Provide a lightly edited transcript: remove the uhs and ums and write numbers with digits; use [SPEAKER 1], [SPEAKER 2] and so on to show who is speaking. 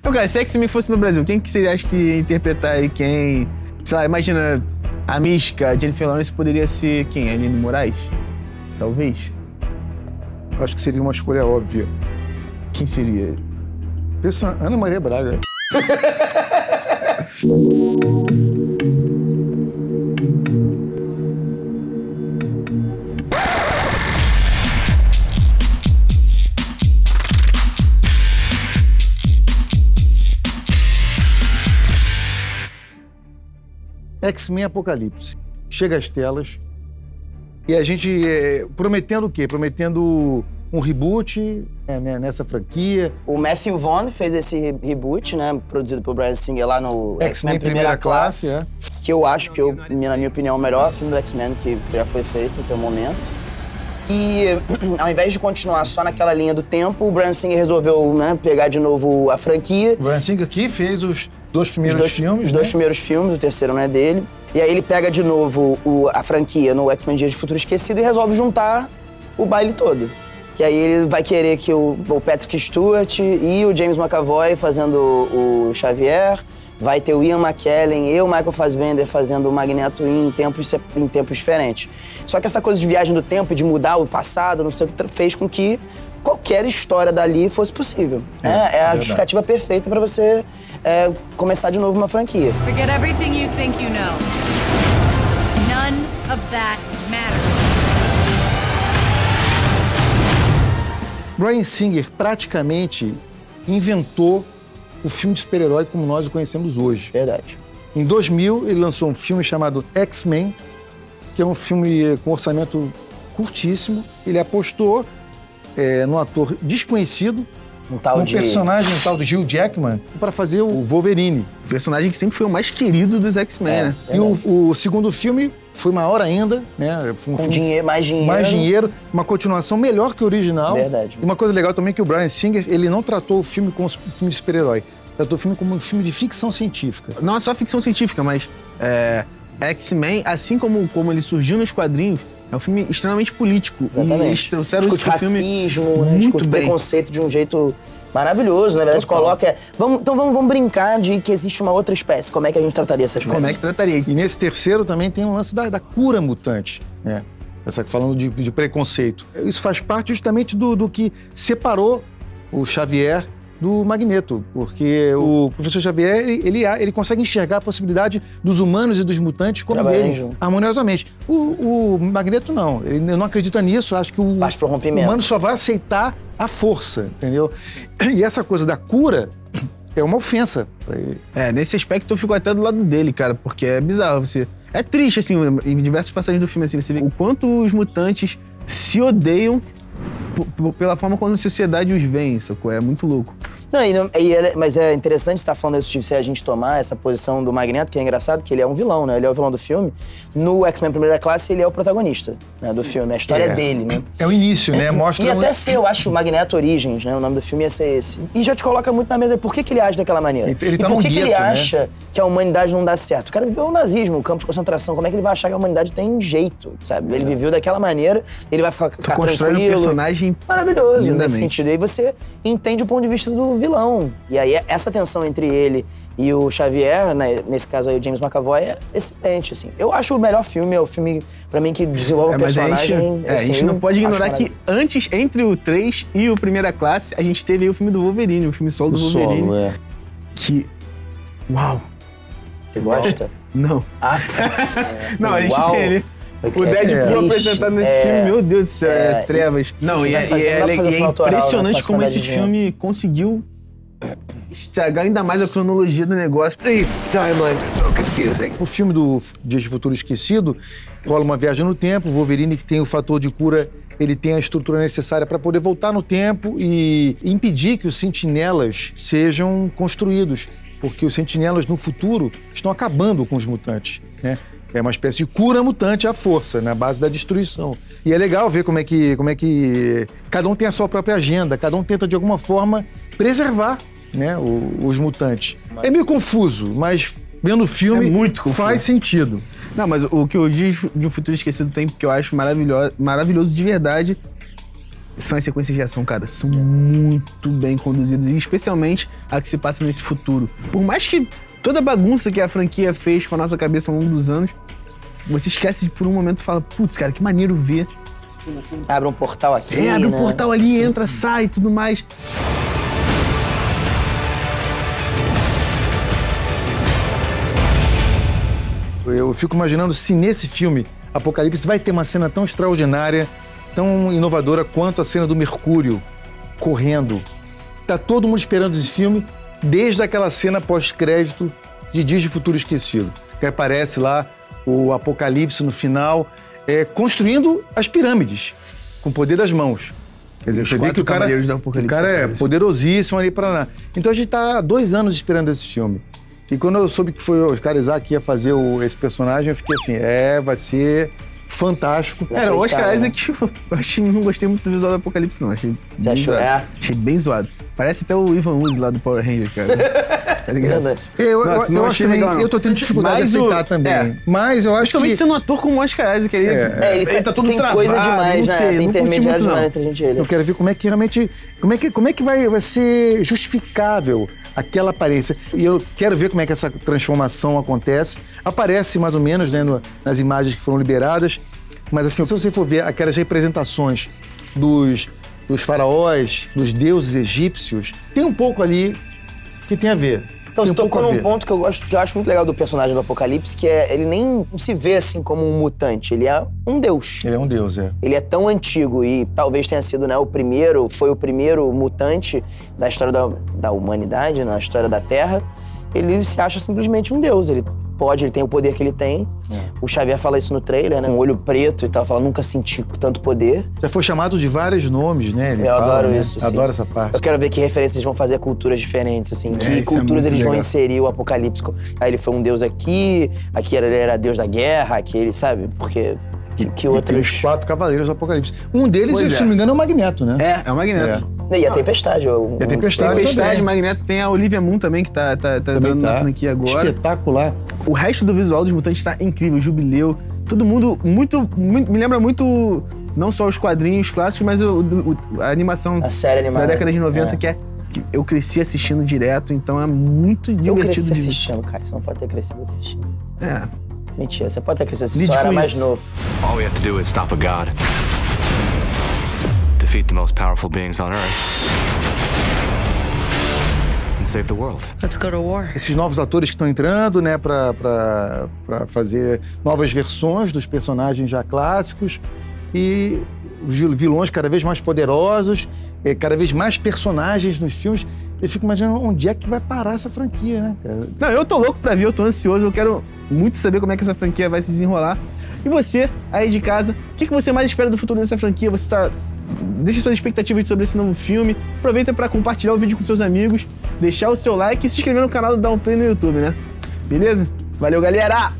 [SPEAKER 1] Então, cara, se X-Men fosse no Brasil, quem que você acha que ia interpretar aí quem... Sei lá, imagina a Mística, a Jennifer Lawrence poderia ser quem? Aline Moraes? Talvez.
[SPEAKER 2] Acho que seria uma escolha óbvia.
[SPEAKER 1] Quem seria?
[SPEAKER 2] Pensa, Ana Maria Braga. X-Men Apocalipse. Chega às telas e a gente prometendo o quê? Prometendo um reboot nessa franquia.
[SPEAKER 3] O Matthew Vaughn fez esse reboot, né? Produzido por Bryan Singer lá no X-Men Primeira Classe. Que eu acho que, na minha opinião, é o melhor filme do X-Men que já foi feito até o momento. E ao invés de continuar só naquela linha do tempo, o Bryan Singer resolveu, né, pegar de novo a franquia.
[SPEAKER 2] O Bryan Singer que fez os dois primeiros filmes,
[SPEAKER 3] Os dois primeiros filmes, o terceiro não é dele. E aí ele pega de novo a franquia no X-Men Dias de Futuro Esquecido e resolve juntar o baile todo. Que aí ele vai querer que o Patrick Stewart e o James McAvoy fazendo o Xavier, vai ter o Ian McKellen e o Michael Fassbender fazendo o Magneto em tempos diferentes. Só que essa coisa de viagem do tempo e de mudar o passado, não sei o que, fez com que qualquer história dali fosse possível. É a justificativa perfeita para você começar de novo uma franquia.
[SPEAKER 4] Forget everything you think you know. None of that matters.
[SPEAKER 2] Bryan Singer praticamente inventou o filme de super-herói como nós o conhecemos hoje.
[SPEAKER 3] Verdade.
[SPEAKER 2] Em 2000, ele lançou um filme chamado X-Men, que é um filme com orçamento curtíssimo. Ele apostou num ator desconhecido, um tal de Hugh Jackman, para fazer o Wolverine.
[SPEAKER 1] O personagem que sempre foi o mais querido dos X-Men, né?
[SPEAKER 2] E o segundo filme foi maior ainda, né? Foi
[SPEAKER 3] mais dinheiro.
[SPEAKER 2] Mais dinheiro, uma continuação melhor que o original.
[SPEAKER 3] Verdade.
[SPEAKER 2] E uma coisa legal também é que o Bryan Singer, ele não tratou o filme como um filme de super-herói. Tratou o filme como um filme de ficção científica.
[SPEAKER 1] Não é só ficção científica, mas X-Men, assim como ele surgiu nos quadrinhos, é um filme extremamente político.
[SPEAKER 3] Exatamente.
[SPEAKER 1] E eles trouxeram
[SPEAKER 3] discute
[SPEAKER 1] isso pro filme
[SPEAKER 3] racismo,
[SPEAKER 1] muito
[SPEAKER 3] discute
[SPEAKER 1] bem.
[SPEAKER 3] preconceito de um jeito maravilhoso, na verdade. Coloca... Vamos brincar de que existe uma outra espécie. Como é que a gente trataria essa espécie?
[SPEAKER 1] Como é que trataria?
[SPEAKER 2] E nesse terceiro também tem um lance da cura mutante, né? Falando de preconceito. Isso faz parte justamente do que separou o Xavier do Magneto, porque o professor Xavier, ele consegue enxergar a possibilidade dos humanos e dos mutantes conviverem harmoniosamente. O Magneto não, ele não acredita nisso, acho que o humano só vai aceitar a força, entendeu? E essa coisa da cura é uma ofensa pra ele.
[SPEAKER 1] Nesse aspecto eu fico até do lado dele, cara, porque é bizarro, é triste, assim, em diversas passagens do filme, assim, você vê o quanto os mutantes se odeiam pela forma como a sociedade os vê, sacou? É muito louco.
[SPEAKER 3] Mas é interessante você estar falando isso, se a gente tomar essa posição do Magneto, que é engraçado, que ele é um vilão, né? Ele é o vilão do filme. No X-Men Primeira Classe, ele é o protagonista, né, do filme. A história é dele, né?
[SPEAKER 2] É o início, né? Mostra...
[SPEAKER 3] E até eu acho, Magneto Origins, né? O nome do filme ia ser esse. E já te coloca muito na mesa, por que ele age daquela maneira?
[SPEAKER 2] Ele tá
[SPEAKER 3] e por que
[SPEAKER 2] gueto,
[SPEAKER 3] ele acha que a humanidade não dá certo? O cara viveu o nazismo, o campo de concentração. Como é que ele vai achar que a humanidade tem jeito, sabe? Ele viveu daquela maneira, ele vai ficar
[SPEAKER 1] constrói um personagem
[SPEAKER 3] maravilhoso nesse sentido. Aí você entende o ponto de vista do vilão. E aí essa tensão entre ele e o Xavier, né, nesse caso aí o James McAvoy, é excelente, assim. Eu acho o melhor filme, é o filme, pra mim, que desenvolve o personagem.
[SPEAKER 1] A gente não pode ignorar que antes, entre o 3 e o Primeira Classe, a gente teve aí o filme do Wolverine, o filme solo do Wolverine. Que... Uau!
[SPEAKER 3] Você gosta?
[SPEAKER 1] Não.
[SPEAKER 3] Ah, tá.
[SPEAKER 1] Não, a gente tem ele. O Deadpool apresentado nesse filme, meu Deus do céu, trevas. Não, e é impressionante como esse filme conseguiu estragar ainda mais a cronologia do negócio.
[SPEAKER 2] O filme do Dias de Futuro Esquecido rola uma viagem no tempo, o Wolverine, que tem o fator de cura, ele tem a estrutura necessária para poder voltar no tempo e impedir que os sentinelas sejam construídos, porque os sentinelas no futuro estão acabando com os mutantes, né? É uma espécie de cura mutante à força, na base da destruição. E é legal ver como é que cada um tem a sua própria agenda, cada um tenta de alguma forma preservar, né, os mutantes. É meio confuso, mas vendo o filme faz sentido.
[SPEAKER 1] Não, mas o que o Dia de um Futuro Esquecido tem, que eu acho maravilhoso de verdade, são as sequências de ação, cara. São muito bem conduzidas, e especialmente a que se passa nesse futuro. Por mais que toda a bagunça que a franquia fez com a nossa cabeça ao longo dos anos, você esquece por um momento e fala, putz, cara, que maneiro ver.
[SPEAKER 3] Abre um portal aqui,
[SPEAKER 1] Abre um
[SPEAKER 3] né?
[SPEAKER 1] portal ali, entra, sai e tudo mais.
[SPEAKER 2] Eu fico imaginando se nesse filme, Apocalipse, vai ter uma cena tão extraordinária, tão inovadora quanto a cena do Mercúrio correndo. Tá todo mundo esperando esse filme, desde aquela cena pós-crédito de Dias de Futuro Esquecido, que aparece lá o Apocalipse no final, construindo as pirâmides, com o poder das mãos. Quer dizer, você vê que o cara é poderosíssimo ali para lá. Então a gente tá há 2 anos esperando esse filme. E quando eu soube que foi o Oscar Isaac que ia fazer esse personagem, eu fiquei assim, vai ser fantástico.
[SPEAKER 1] Cara, o Oscar Isaac, eu não gostei muito do visual do Apocalipse, não.
[SPEAKER 3] Você achou?
[SPEAKER 1] Achei bem zoado. Parece até o Ivan Uzi lá do Power Ranger, cara. Tá ligado?
[SPEAKER 2] Eu acho também, eu tô tendo dificuldade de aceitar também. Mas eu acho que...
[SPEAKER 1] Principalmente sendo um ator como o Oscar Isaac, ele tá todo
[SPEAKER 3] tem
[SPEAKER 1] travado,
[SPEAKER 3] coisa demais, né? Tem intermediário demais entre a gente e ele.
[SPEAKER 2] Eu quero ver como é que realmente... Como é que vai ser justificável aquela aparência. E eu quero ver como é que essa transformação acontece. Aparece mais ou menos, né, nas imagens que foram liberadas. Mas assim, se você for ver aquelas representações dos faraós, dos deuses egípcios, tem um pouco ali que tem a ver.
[SPEAKER 3] Então, você tocou num ponto que eu acho muito legal do personagem do Apocalipse, que ele nem não se vê assim como um mutante, ele é um deus.
[SPEAKER 2] Ele é um deus,
[SPEAKER 3] Ele é tão antigo e talvez tenha sido, né, foi o primeiro mutante da história da humanidade, na história da Terra. Ele se acha simplesmente um deus, ele tem o poder que ele tem. O Xavier fala isso no trailer, né? Um olho preto e tal, fala, nunca senti tanto poder.
[SPEAKER 2] Já foi chamado de vários nomes, né?
[SPEAKER 3] Eu adoro isso, sim.
[SPEAKER 2] Adoro essa parte.
[SPEAKER 3] Eu quero ver que referências eles vão fazer a culturas diferentes, assim. Que culturas eles vão inserir o Apocalipse. Aí ele foi um deus aqui ele era deus da guerra, aqui ele, sabe? Porque... Que outros...
[SPEAKER 2] Os 4 cavaleiros do Apocalipse. Um deles, se não me engano, é o Magneto, né?
[SPEAKER 1] É o Magneto.
[SPEAKER 3] E a Tempestade.
[SPEAKER 1] E a Tempestade, Magneto, tem a Olivia Munn também, que tá entrando na franquia agora.
[SPEAKER 2] Espetacular.
[SPEAKER 1] O resto do visual dos mutantes tá incrível, Jubileu. Todo mundo muito me lembra muito, não só os quadrinhos clássicos, mas a animação
[SPEAKER 3] a série animada
[SPEAKER 1] da década de 90, que eu cresci assistindo direto, então é muito divertido.
[SPEAKER 3] Eu cresci assistindo, Caio. Você não pode ter crescido assistindo. Mentira, você pode ter crescido assistindo, só era mais novo.
[SPEAKER 5] All we have to do is stop a god. Defeat the most powerful beings on Earth. And save the world.
[SPEAKER 6] Let's go to war.
[SPEAKER 2] Esses novos atores que estão entrando, né, pra fazer novas versões dos personagens já clássicos e vilões cada vez mais poderosos, cada vez mais personagens nos filmes. Eu fico imaginando onde é que vai parar essa franquia, né?
[SPEAKER 1] Não, eu tô louco pra ver, eu tô ansioso, eu quero muito saber como é que essa franquia vai se desenrolar. E você, aí de casa, o que você mais espera do futuro dessa franquia? Deixa suas expectativas sobre esse novo filme. Aproveita pra compartilhar o vídeo com seus amigos, deixar o seu like e se inscrever no canal do Dá um Play no YouTube, né? Beleza? Valeu, galera!